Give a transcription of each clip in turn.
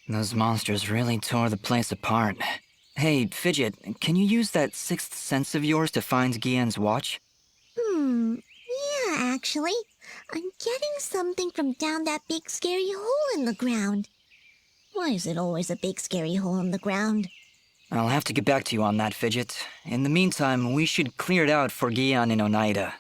Those monsters really tore the place apart. Hey, Fidget, can you use that sixth sense of yours to find Guillen's watch? Yeah, actually. I'm getting something from down that big scary hole in the ground. Why is it always a big scary hole in the ground? I'll have to get back to you on that, Fidget. In the meantime, we should clear it out for Guillen and Oneida.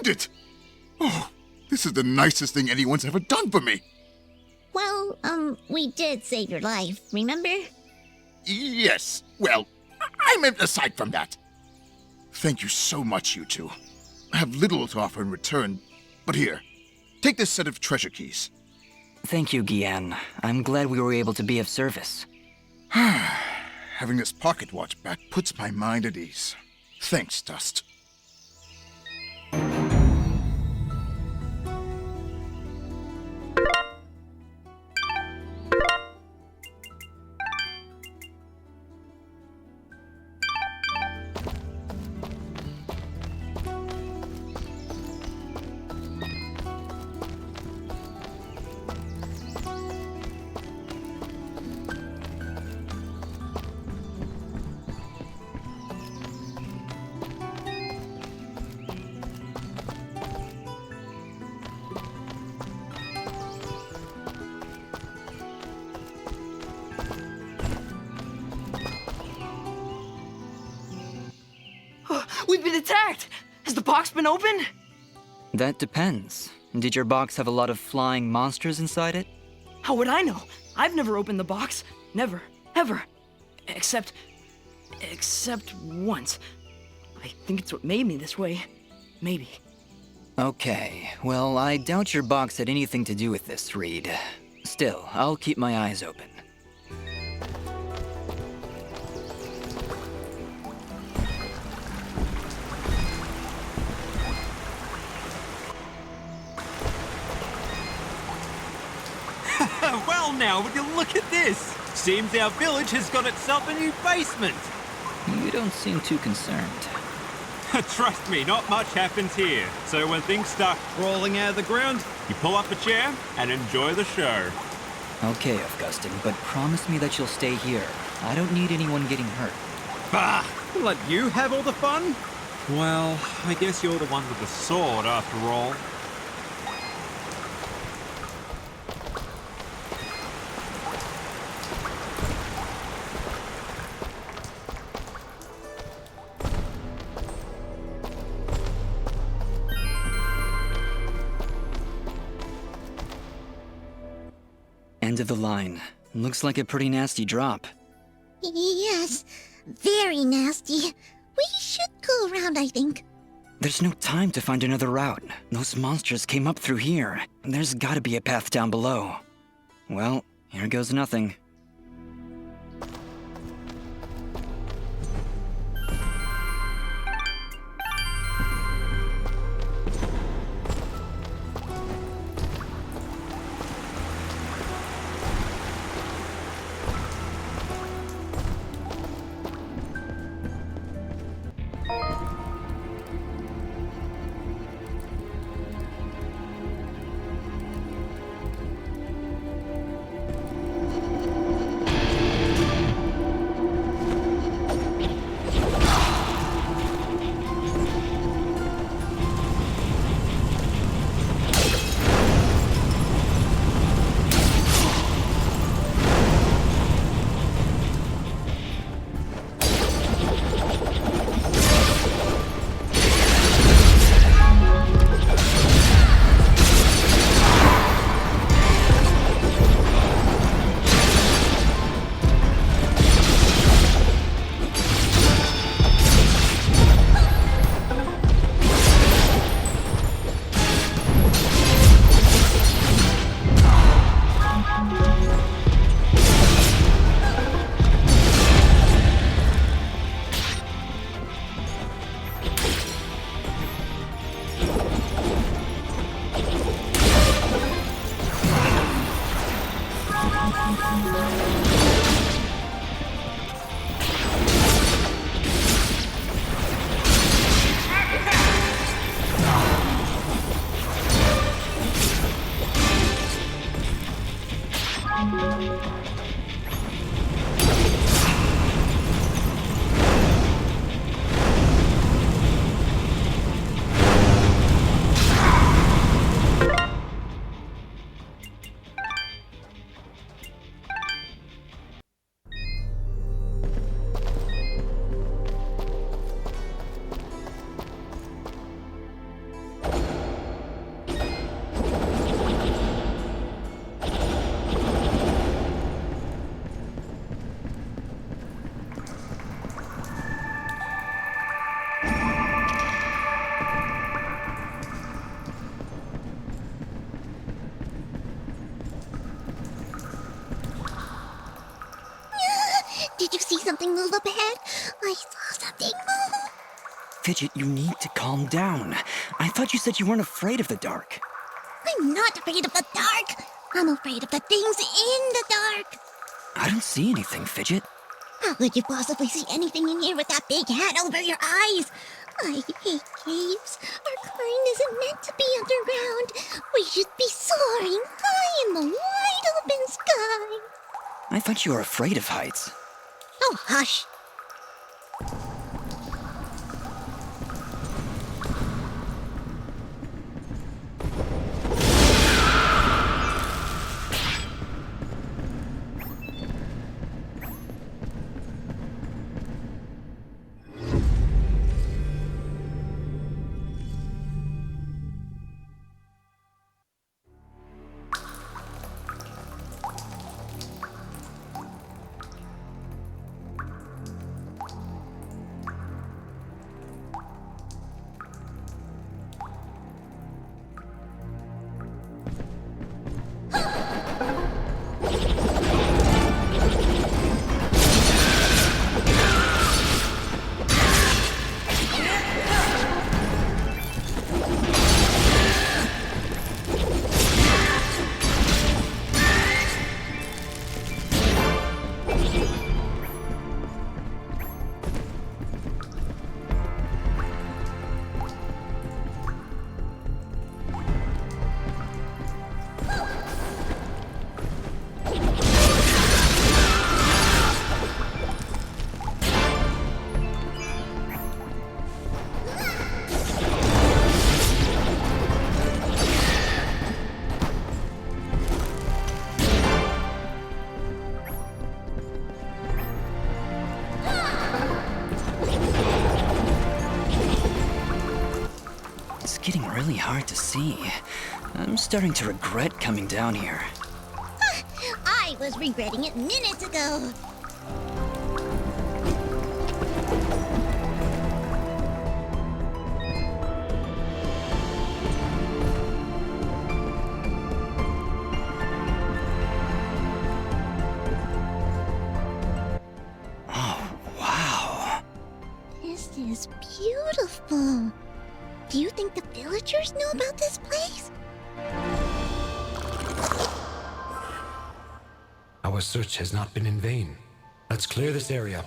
found it! Oh, this is the nicest thing anyone's ever done for me. Well, we did save your life, remember? Yes, well, I meant aside from that. Thank you so much, you two. I have little to offer in return, but here, take this set of treasure keys. Thank you, Gian. I'm glad we were able to be of service. Having this pocket watch back puts my mind at ease. Thanks, Dust. We've been attacked! Has the box been opened? That depends. Did your box have a lot of flying monsters inside it? How would I know? I've never opened the box. Never. Ever. Except once. I think it's what made me this way. Maybe. Okay, well, I doubt your box had anything to do with this, Reed. Still, I'll keep my eyes open. Well now, would you look at this? Seems our village has got itself a new basement. You don't seem too concerned. Trust me, not much happens here. So when things start crawling out of the ground, you pull up a chair and enjoy the show. Okay, Augustin, but promise me that you'll stay here. I don't need anyone getting hurt. Bah! Let you have all the fun? Well, I guess you're the one with the sword after all. End of the line. Looks like a pretty nasty drop. Yes, very nasty. We should go around, I think. There's no time to find another route. Those monsters came up through here. There's gotta be a path down below. Well, here goes nothing. something move up ahead. I saw something move. Fidget, you need to calm down. I thought you said you weren't afraid of the dark. I'm not afraid of the dark. I'm afraid of the things in the dark. I don't see anything, Fidget. How could you possibly see anything in here with that big hat over your eyes? I hate caves. Our kind isn't meant to be underground. We should be soaring high in the wide open sky. I thought you were afraid of heights. Oh, hush. Getting really hard to see. I'm starting to regret coming down here. I was regretting it minutes ago. Oh, wow. This is beautiful. Do you think the villagers know about this place? Our search has not been in vain. Let's clear this area.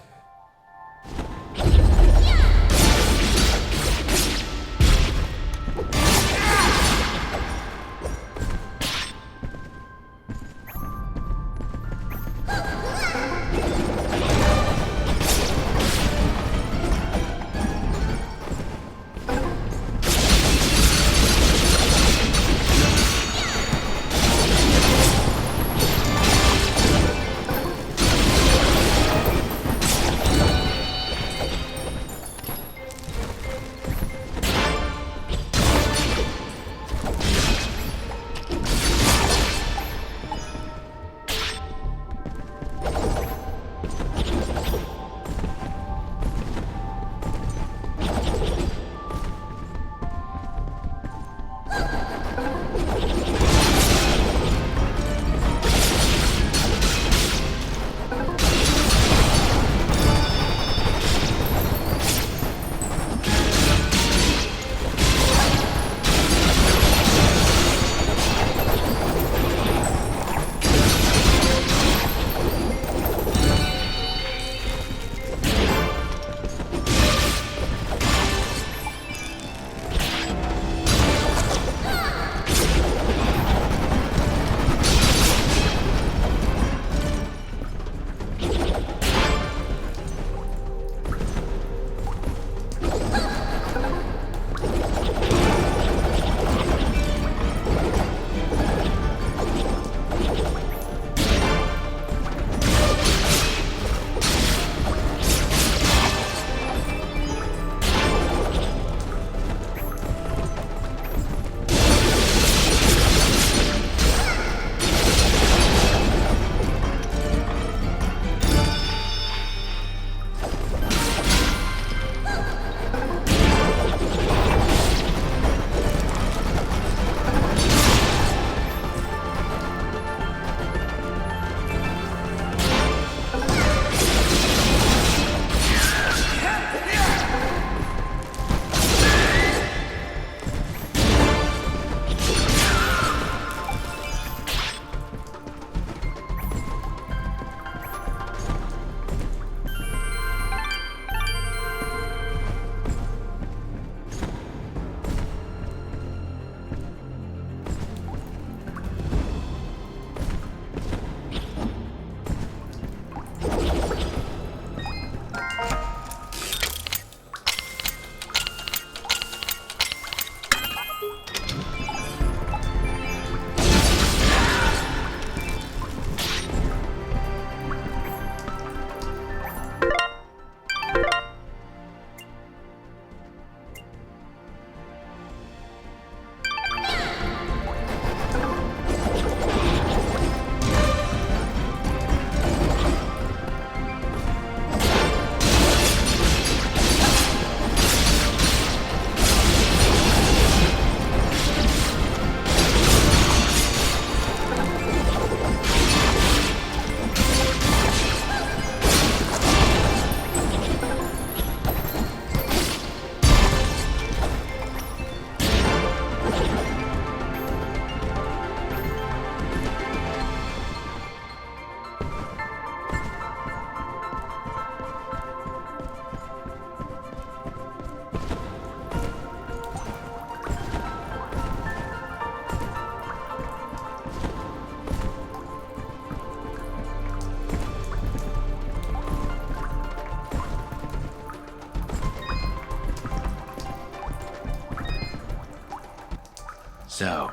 So,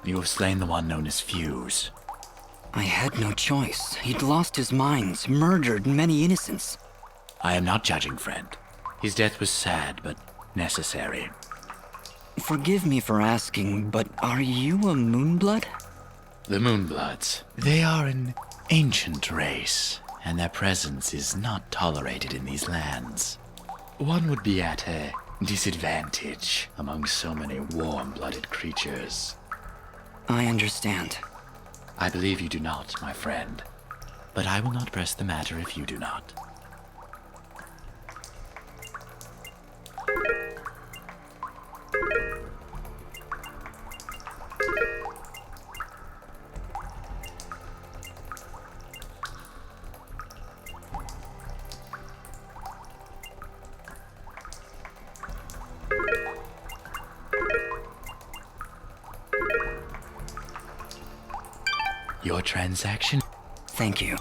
you have slain the one known as Fuse. I had no choice. He'd lost his mind, murdered many innocents. I am not judging, friend. His death was sad, but necessary. Forgive me for asking, but are you a Moonblood? The Moonbloods. They are an ancient race, and their presence is not tolerated in these lands. One would be at a disadvantage among so many warm-blooded creatures. I understand. I believe you do not, my friend. But I will not press the matter if you do not. Your transaction? Thank you.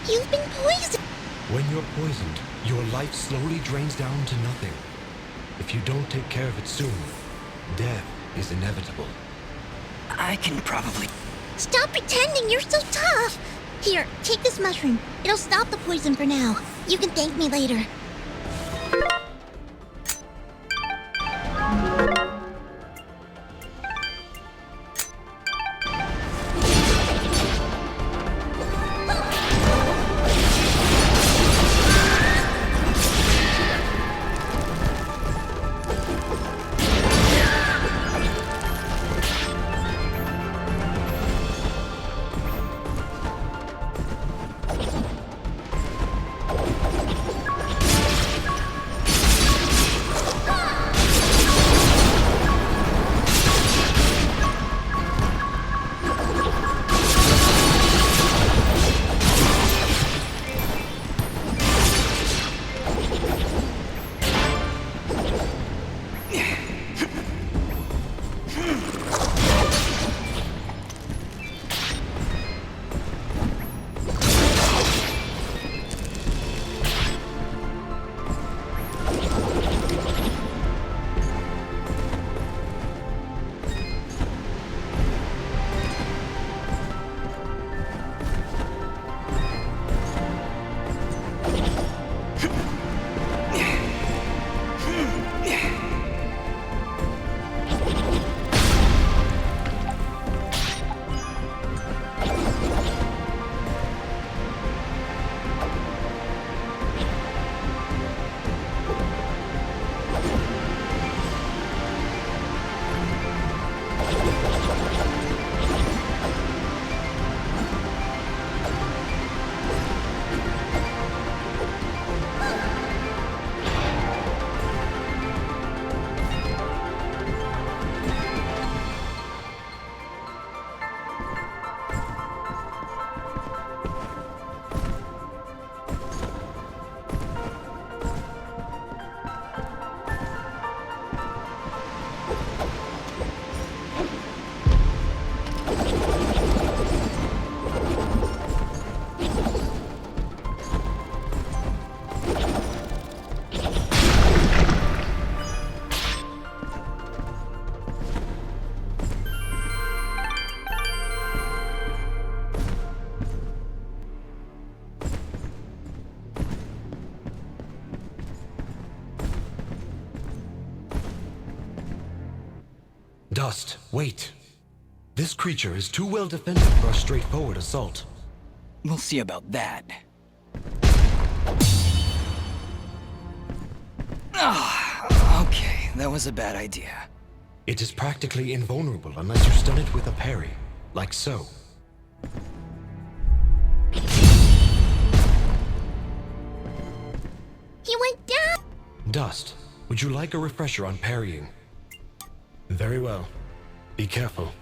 You've been poisoned. When you're poisoned, your life slowly drains down to nothing. If you don't take care of it soon, death is inevitable. I can probably... Stop pretending you're so tough. Here, take this mushroom. It'll stop the poison for now. You can thank me later. Dust, wait. This creature is too well defended for a straightforward assault. We'll see about that. Okay, that was a bad idea. It is practically invulnerable unless you stun it with a parry, like so. He went down! Dust, would you like a refresher on parrying? Very well. Be careful.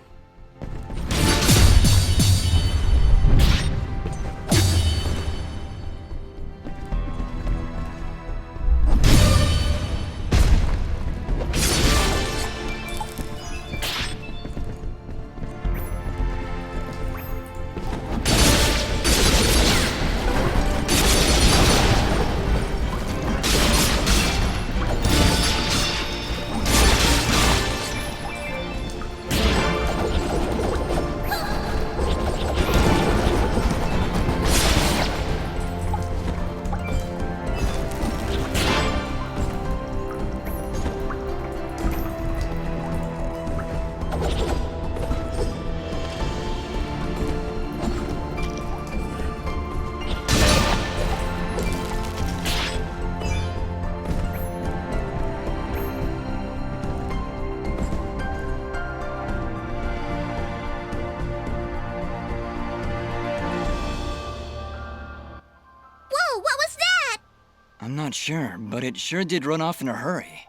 Whoa, what was that? I'm not sure, but it sure did run off in a hurry.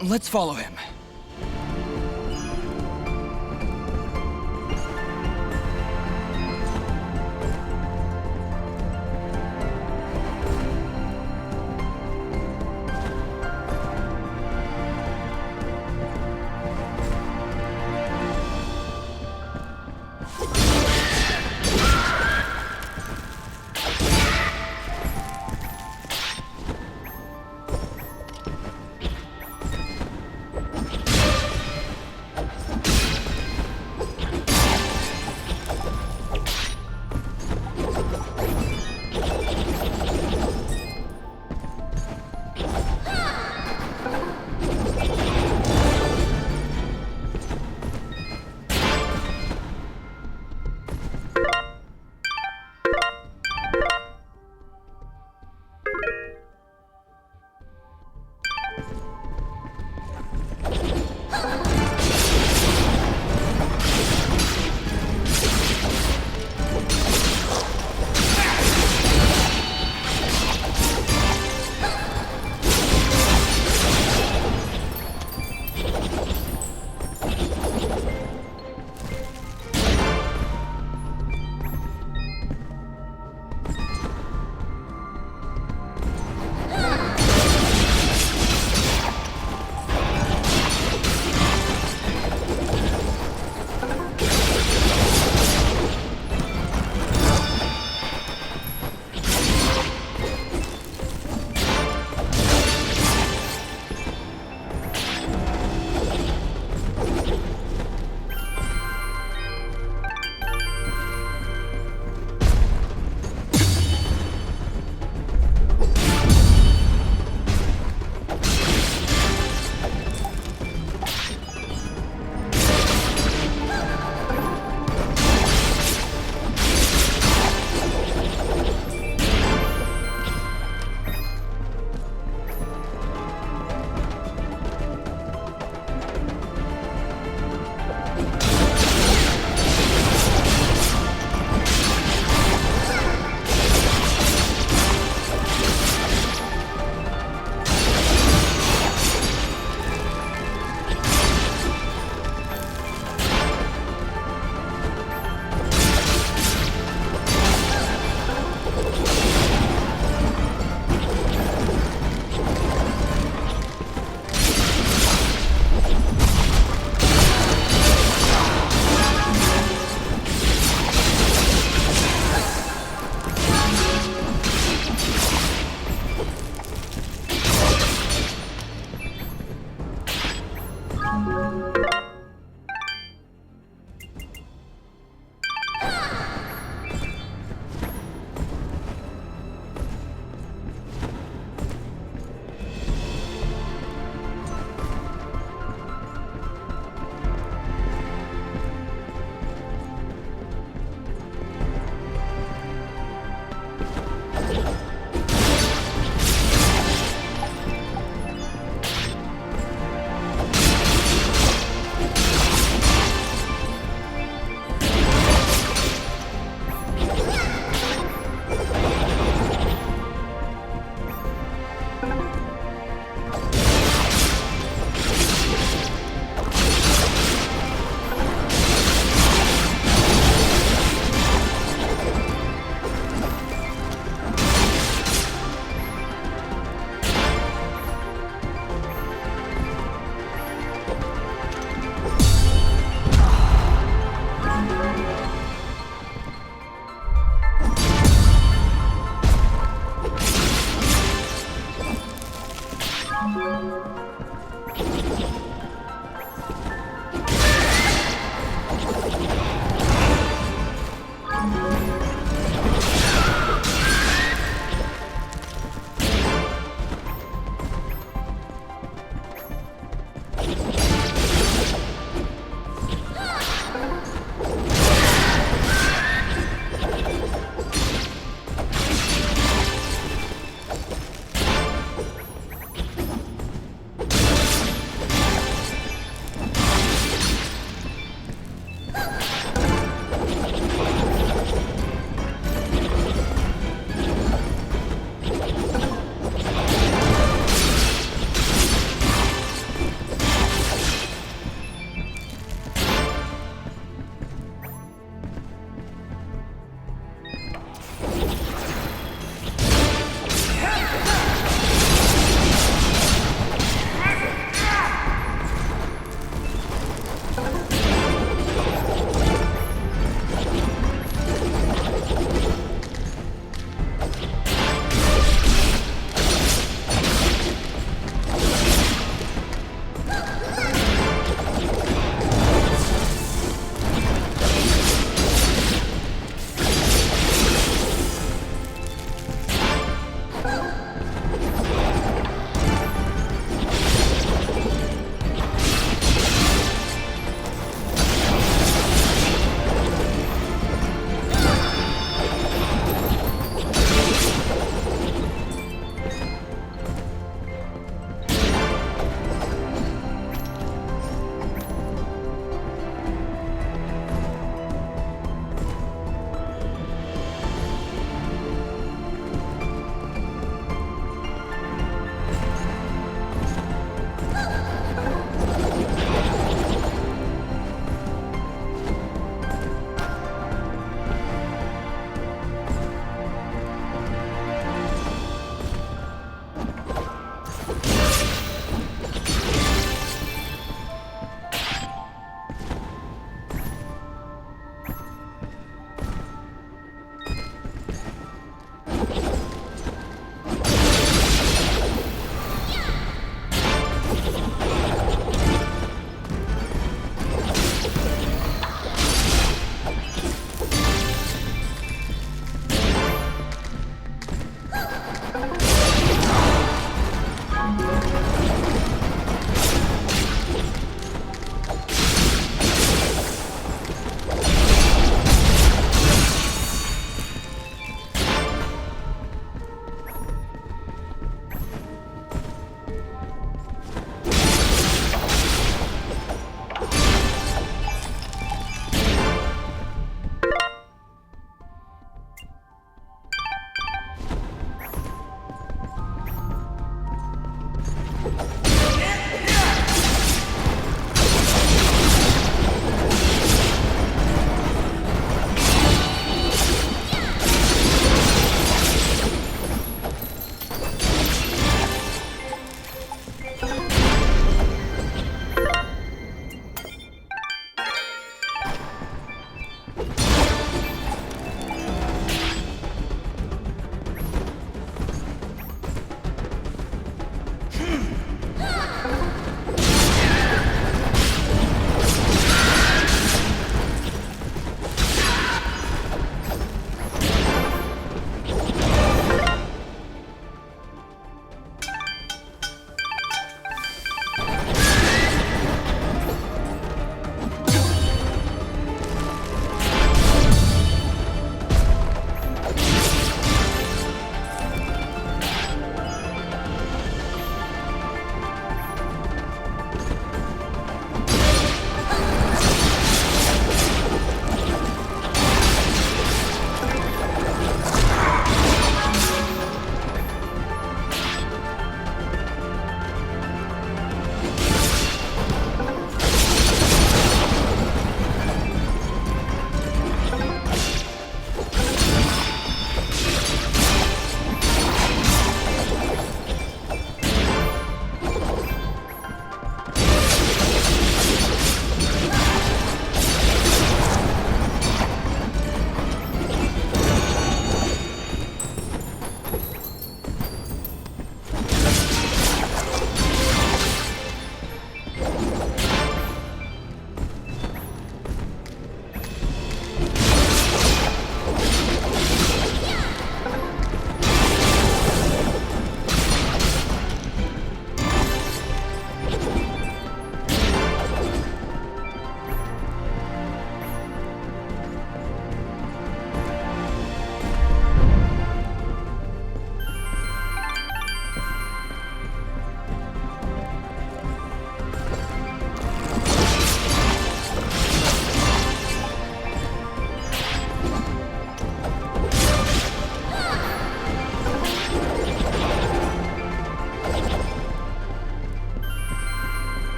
Let's follow him.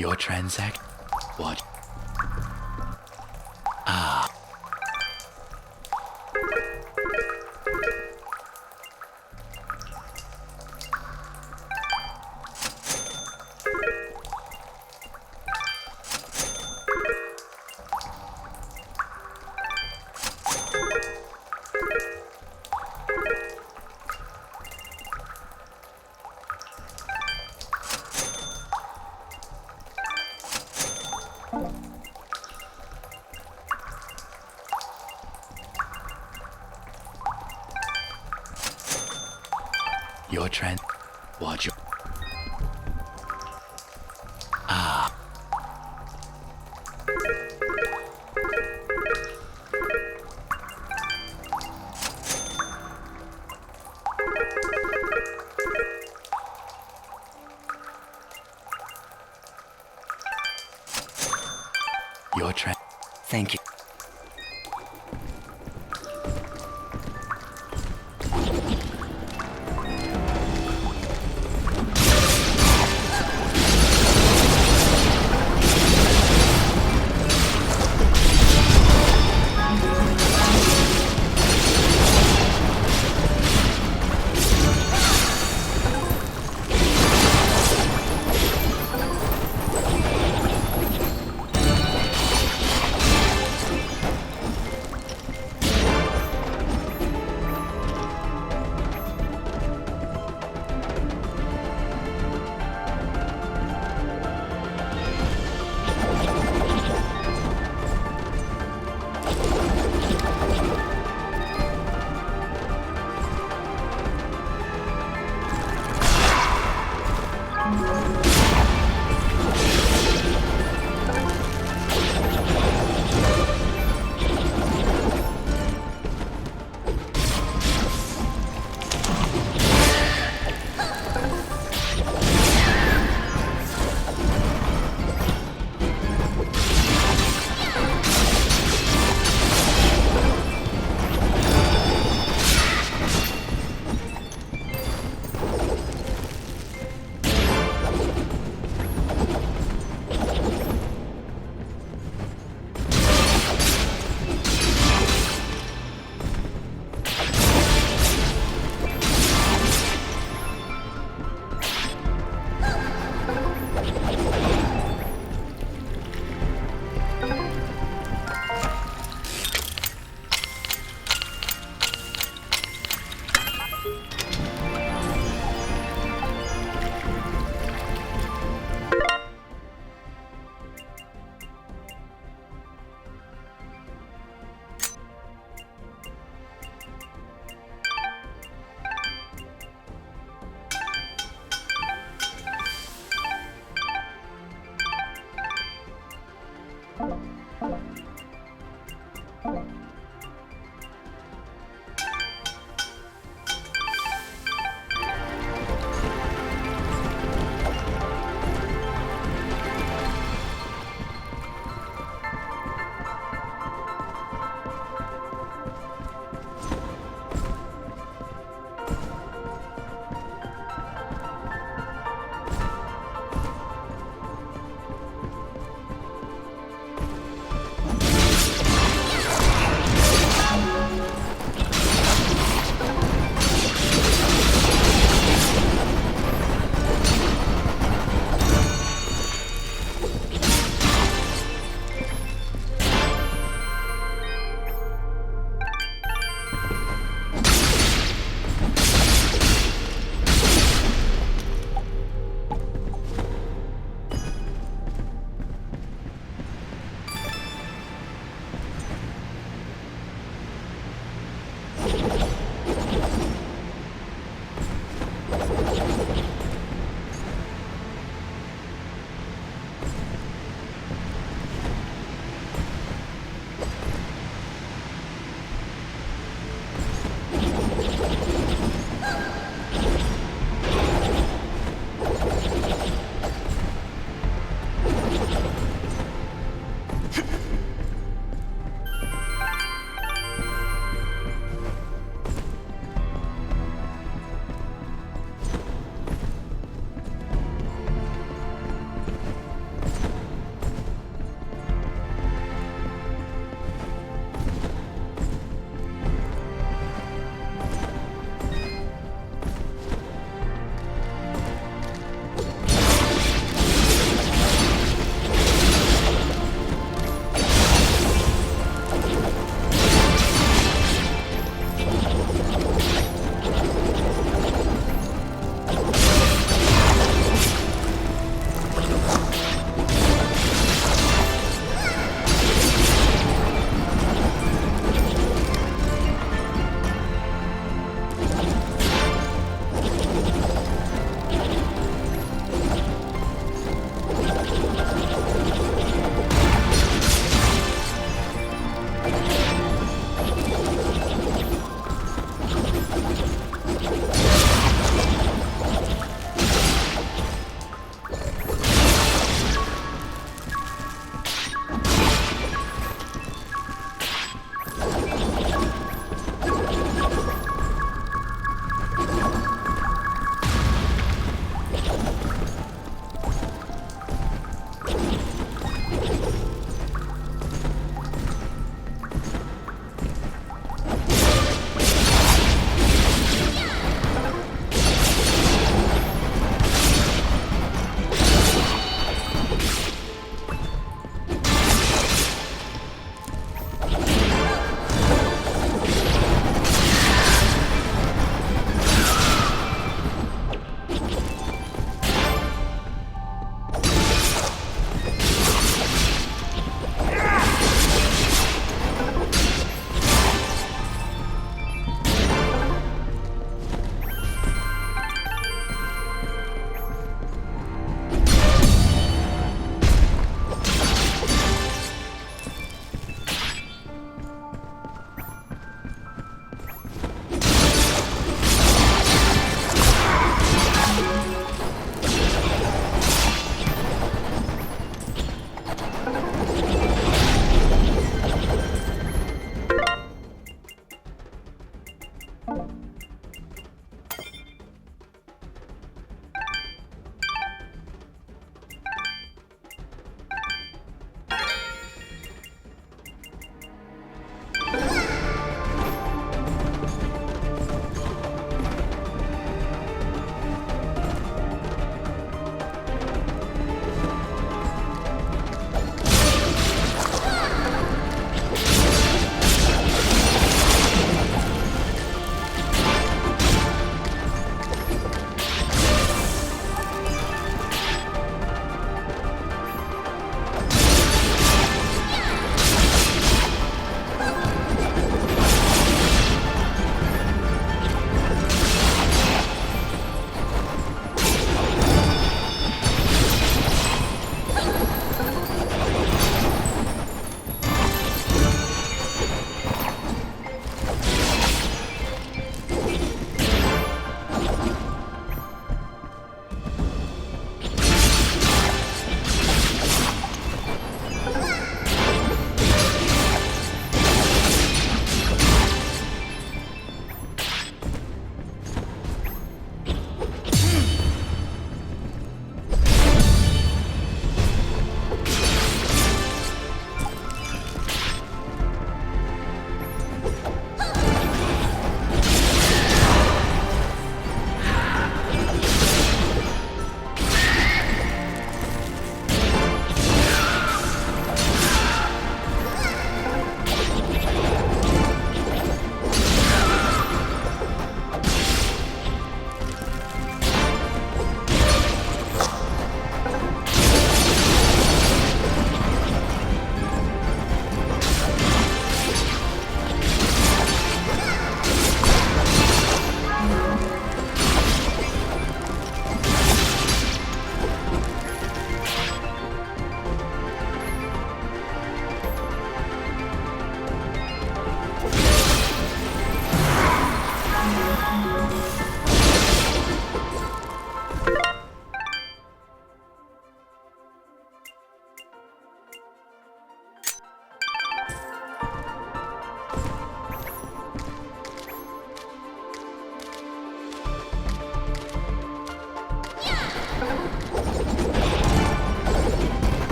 Your transact. What? Your Watch your. Your Thank you.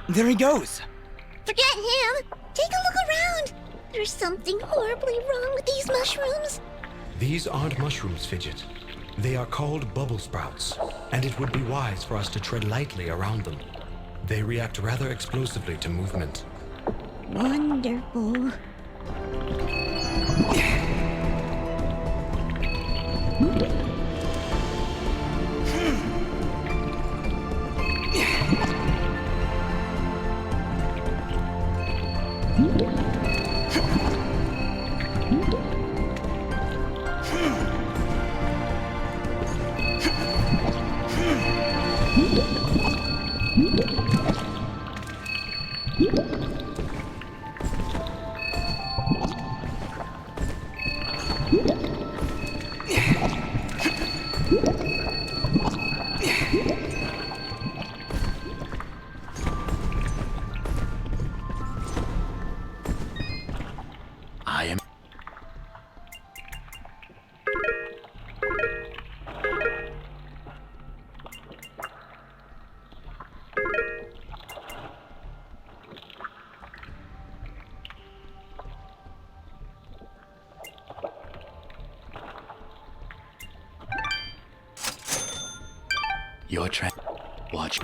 There he goes! Forget him! Take a look around! There's something horribly wrong with these mushrooms. These aren't mushrooms, Fidget. They are called bubble sprouts, and it would be wise for us to tread lightly around them. They react rather explosively to movement. Wonderful. I am. Your watch.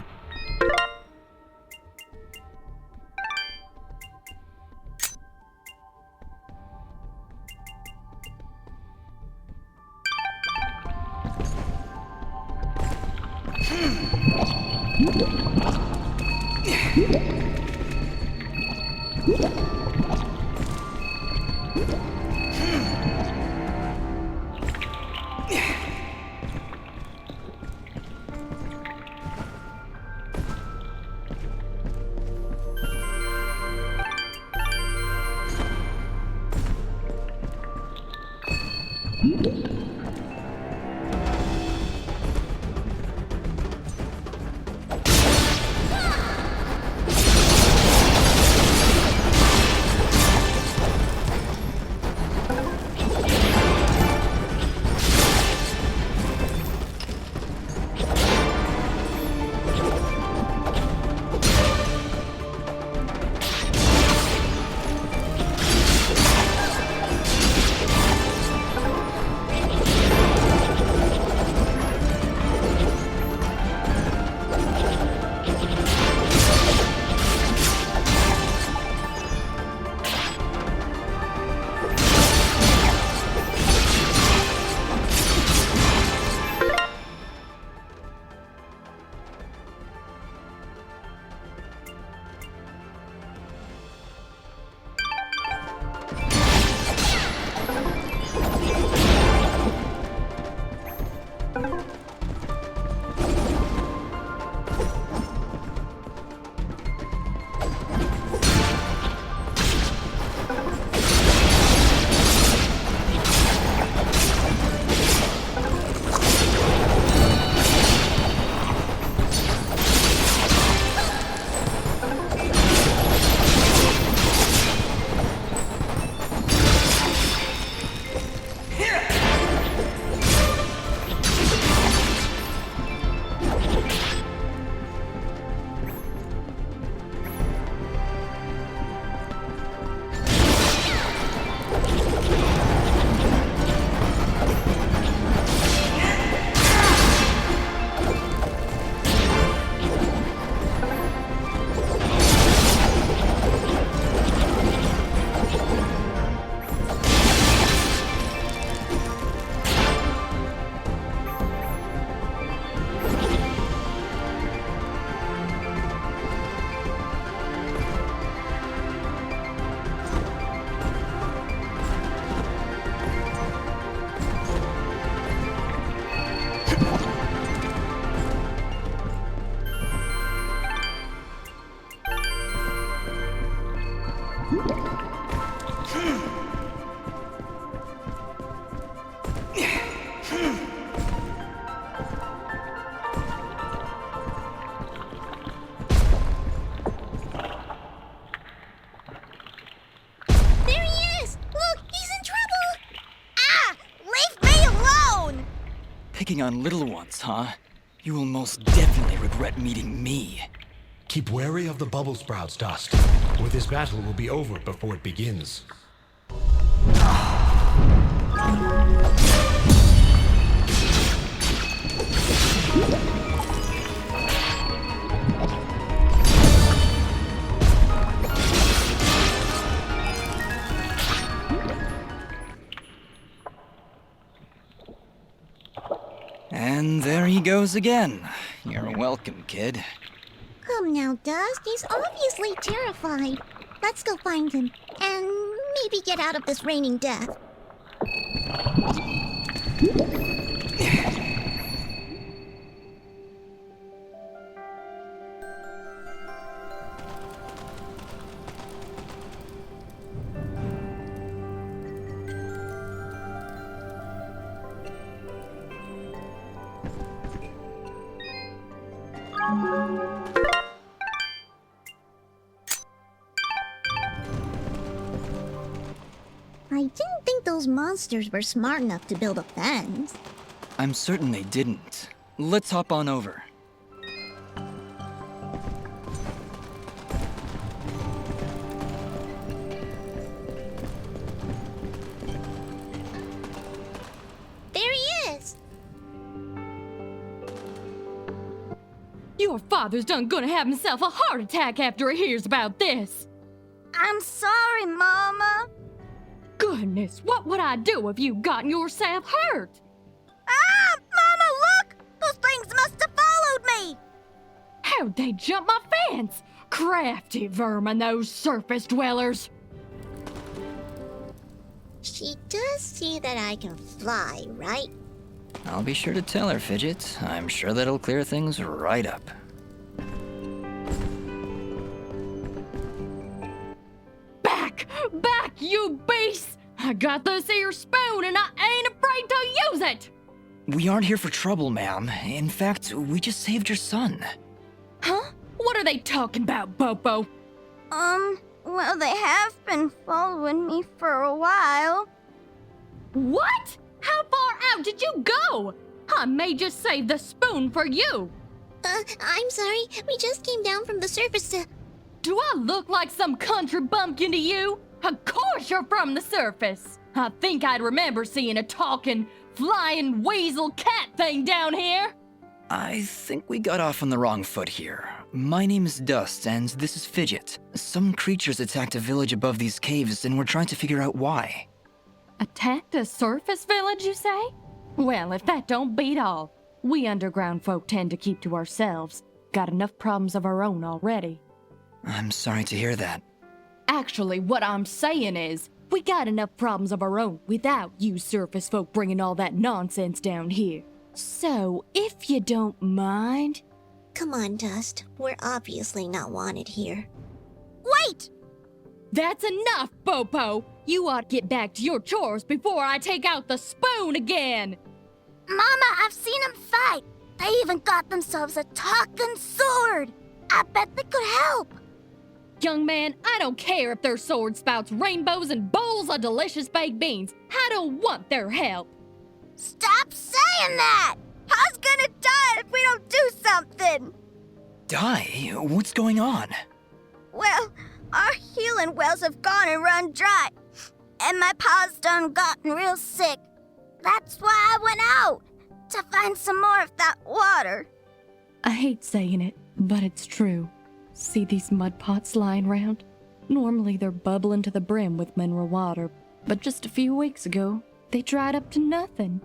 Picking on little ones, huh? You will most definitely regret meeting me. Keep wary of the bubble sprouts, Dust, or this battle will be over before it begins. And there he goes again. You're welcome, kid. Come now, Dust. He's obviously terrified. Let's go find him, and maybe get out of this raining death. I didn't think those monsters were smart enough to build a fence. I'm certain they didn't. Let's hop on over. There he is! Your father's gonna have himself a heart attack after he hears about this. I'm sorry, Mama. Goodness, what would I do if you gotten yourself hurt? Ah! Mama, look! Those things must have followed me! How'd they jump my fence? Crafty vermin, those surface dwellers. She does see that I can fly, right? I'll be sure to tell her, Fidget. I'm sure that'll clear things right up. Back, you beast! I got this here spoon and I ain't afraid to use it! We aren't here for trouble, ma'am. In fact, we just saved your son. Huh? What are they talking about, Boppo? Well, they have been following me for a while. What? How far out did you go? I may just save the spoon for you. I'm sorry. We just came down from the surface to... Do I look like some country bumpkin to you? Of course you're from the surface. I think I'd remember seeing a talking, flying weasel cat thing down here. I think we got off on the wrong foot here. My name's Dust, and this is Fidget. Some creatures attacked a village above these caves, and we're trying to figure out why. Attacked a surface village, you say? Well, if that don't beat all. We underground folk tend to keep to ourselves. Got enough problems of our own already. I'm sorry to hear that. Actually, what I'm saying is, we got enough problems of our own without you surface folk bringing all that nonsense down here. So, if you don't mind... Come on, Dust. We're obviously not wanted here. Wait! That's enough, Boppo! You ought to get back to your chores before I take out the spoon again! Mama, I've seen them fight. They even got themselves a talking sword. I bet they could help. Young man, I don't care if their sword spouts rainbows and bowls of delicious baked beans. I don't want their help. Stop saying that! Pa's gonna die if we don't do something! Die? What's going on? Well, our healing wells have gone and run dry. And my pa's done gotten real sick. That's why I went out, to find some more of that water. I hate saying it, but it's true. See these mud pots lying around? Normally they're bubbling to the brim with mineral water, but just a few weeks ago, they dried up to nothing.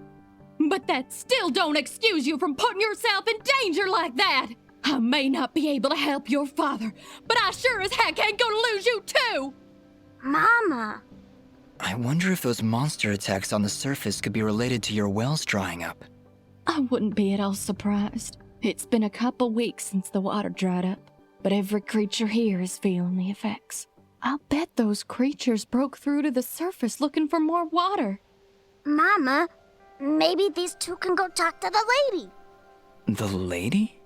But that still don't excuse you from putting yourself in danger like that! I may not be able to help your father, but I sure as heck ain't gonna lose you too! Mama. I wonder if those monster attacks on the surface could be related to your wells drying up. I wouldn't be at all surprised. It's been a couple weeks since the water dried up, but every creature here is feeling the effects. I'll bet those creatures broke through to the surface looking for more water. Mama, maybe these two can go talk to the lady. The lady?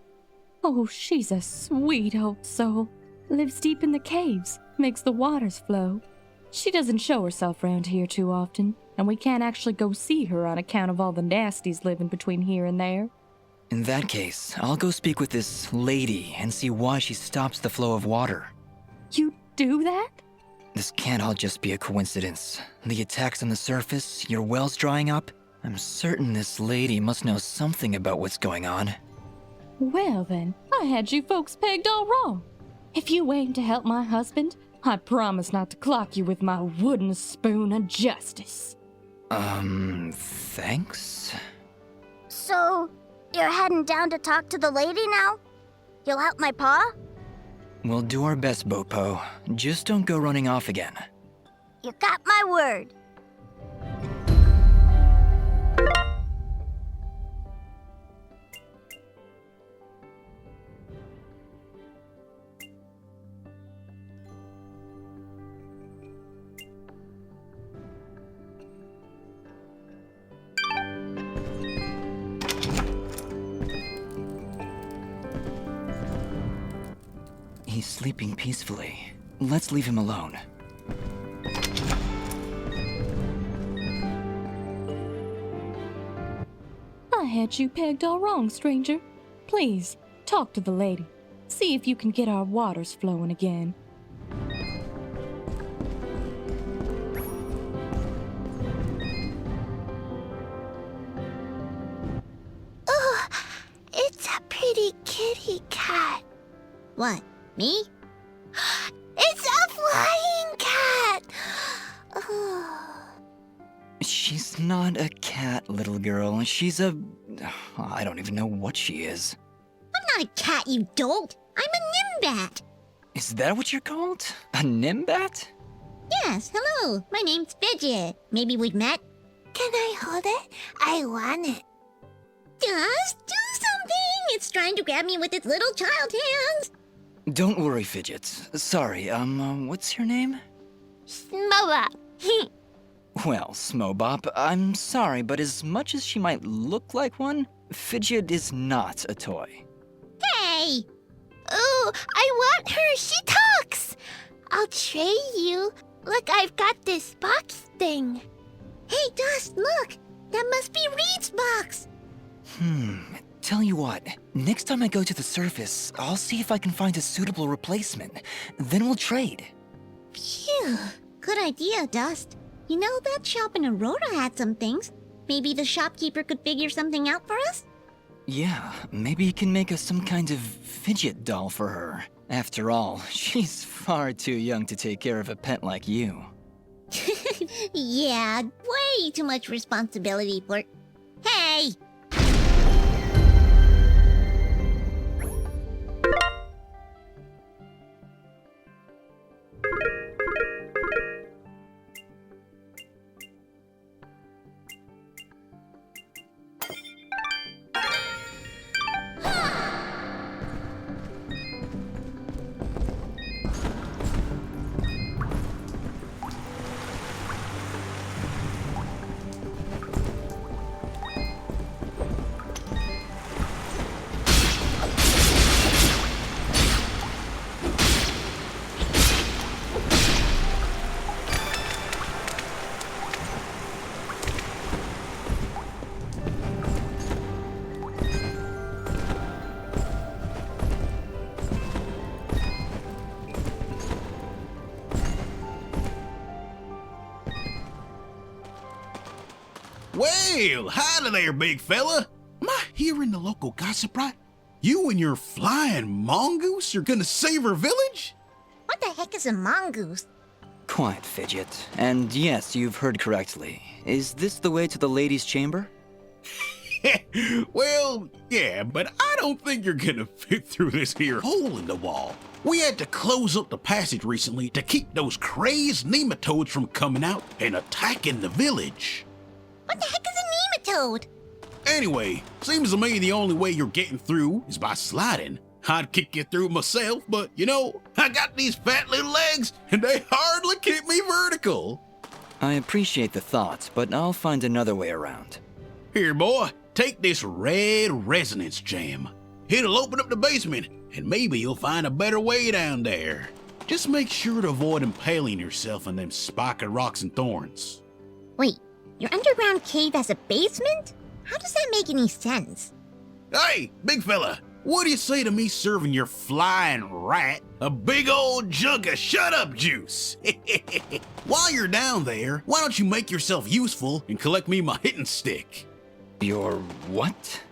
Oh, she's a sweet old soul. Lives deep in the caves, makes the waters flow. She doesn't show herself around here too often, and we can't actually go see her on account of all the nasties living between here and there. In that case, I'll go speak with this lady and see why she stops the flow of water. You do that? This can't all just be a coincidence. The attacks on the surface, your wells drying up. I'm certain this lady must know something about what's going on. Well then, I had you folks pegged all wrong. If you aim to help my husband, I promise not to clock you with my wooden spoon of justice. Thanks? So, you're heading down to talk to the lady now? You'll help my pa? We'll do our best, Boppo. Just don't go running off again. You got my word. He's sleeping peacefully. Let's leave him alone. I had you pegged all wrong, stranger. Please, talk to the lady. See if you can get our waters flowing again. Oh, it's a pretty kitty cat. What, me? It's a flying cat! Oh. She's not a cat, little girl. She's a... I don't even know what she is. I'm not a cat, you dolt. I'm a nimbat. Is that what you're called? A nimbat? Yes, hello. My name's Fidget. Maybe we've met? Can I hold it? I want it. Just do something. It's trying to grab me with its little child hands. Don't worry, Fidget. Sorry, what's your name? Smoba. Well, Smobop, I'm sorry, but as much as she might look like one, Fidget is not a toy. Hey! Oh, I want her. She talks. I'll trade you. Look, I've got this box thing. Hey, Dust, look. That must be Reed's box. Tell you what, next time I go to the surface, I'll see if I can find a suitable replacement. Then we'll trade. Phew. Good idea, Dust. You know, that shop in Aurora had some things. Maybe the shopkeeper could figure something out for us? Yeah, maybe you can make us some kind of fidget doll for her. After all, she's far too young to take care of a pet like you. Yeah, way too much responsibility for... Hey! Well, howdy there, big fella. Am I hearing the local gossip right? You and your flying mongoose are gonna save our village? What the heck is a mongoose? Quiet, Fidget. And yes, you've heard correctly. Is this the way to the ladies' chamber? Well, yeah, but I don't think you're gonna fit through this here hole in the wall. We had to close up the passage recently to keep those crazed nematodes from coming out and attacking the village. What the heck is a nematode? Anyway, seems to me the only way you're getting through is by sliding. I'd kick you through myself, but you know, I got these fat little legs and they hardly keep me vertical. I appreciate the thought, but I'll find another way around. Here, boy, take this red resonance gem. It'll open up the basement, and maybe you'll find a better way down there. Just make sure to avoid impaling yourself on them spiky rocks and thorns. Wait, your underground cave has a basement? How does that make any sense? Hey, big fella, what do you say to me serving your flying rat a big old jug of shut-up juice? While you're down there, why don't you make yourself useful and collect me my hitting stick? Your what?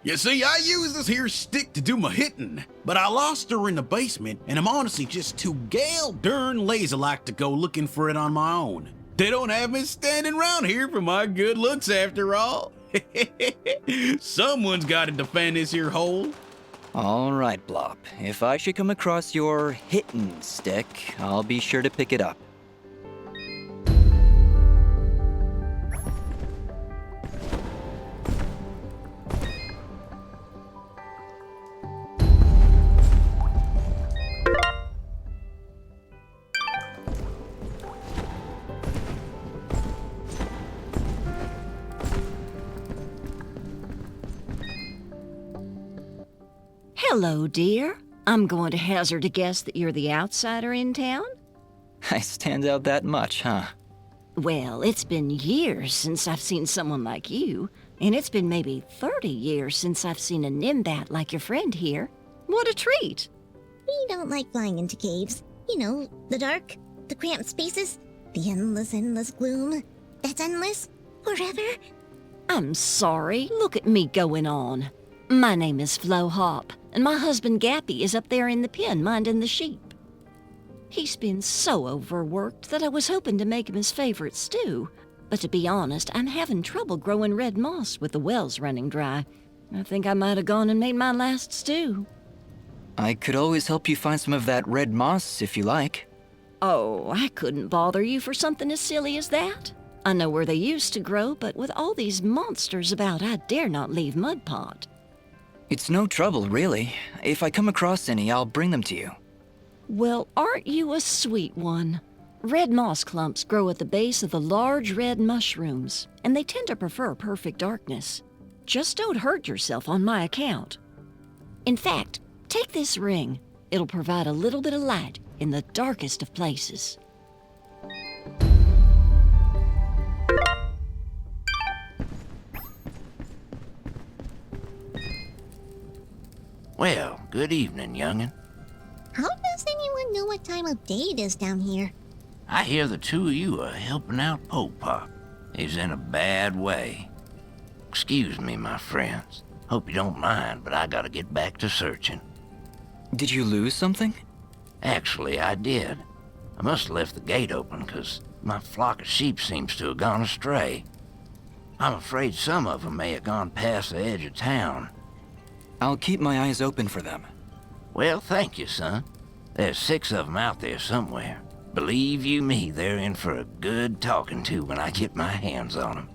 You see, I use this here stick to do my hitting, but I lost her in the basement, and I'm honestly just too gal darn lazy-like to go looking for it on my own. They don't have me standing around here for my good looks after all. Someone's got to defend this here hole. All right, Blop. If I should come across your hitting stick, I'll be sure to pick it up. Hello, dear. I'm going to hazard a guess that you're the outsider in town? I stand out that much, huh? Well, it's been years since I've seen someone like you, and it's been maybe 30 years since I've seen a nimbat like your friend here. What a treat! We don't like flying into caves. You know, the dark, the cramped spaces, the endless gloom. That's endless, forever. I'm sorry. Look at me going on. My name is Flo Hop, and my husband Gappy is up there in the pen minding the sheep. He's been so overworked that I was hoping to make him his favorite stew. But to be honest, I'm having trouble growing red moss with the wells running dry. I think I might have gone and made my last stew. I could always help you find some of that red moss if you like. Oh, I couldn't bother you for something as silly as that. I know where they used to grow, but with all these monsters about, I dare not leave Mudpot. It's no trouble, really. If I come across any, I'll bring them to you. Well, aren't you a sweet one? Red moss clumps grow at the base of the large red mushrooms, and they tend to prefer perfect darkness. Just don't hurt yourself on my account. In fact, take this ring. It'll provide a little bit of light in the darkest of places. Well, good evening, young'un. How does anyone know what time of day it is down here? I hear the two of you are helping out Boppo. He's in a bad way. Excuse me, my friends. Hope you don't mind, but I gotta get back to searching. Did you lose something? Actually, I did. I must have left the gate open, 'cause my flock of sheep seems to have gone astray. I'm afraid some of them may have gone past the edge of town. I'll keep my eyes open for them. Well, thank you, son. There's 6 of them out there somewhere. Believe you me, they're in for a good talking to when I get my hands on them.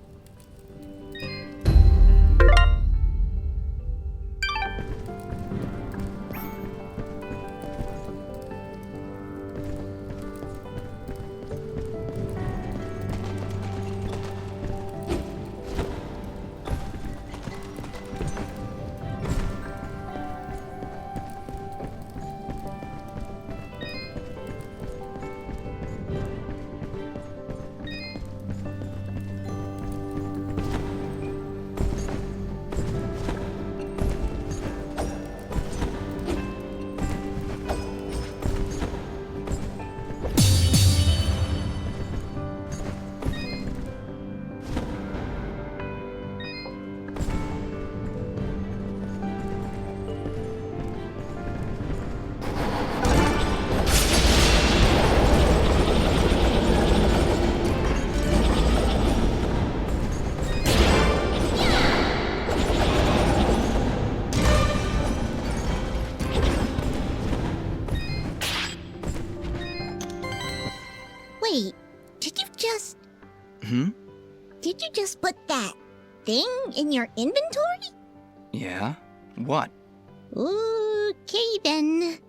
Wait, did you just... Hmm? Did you just put that thing in your inventory? Yeah? What? Okay then.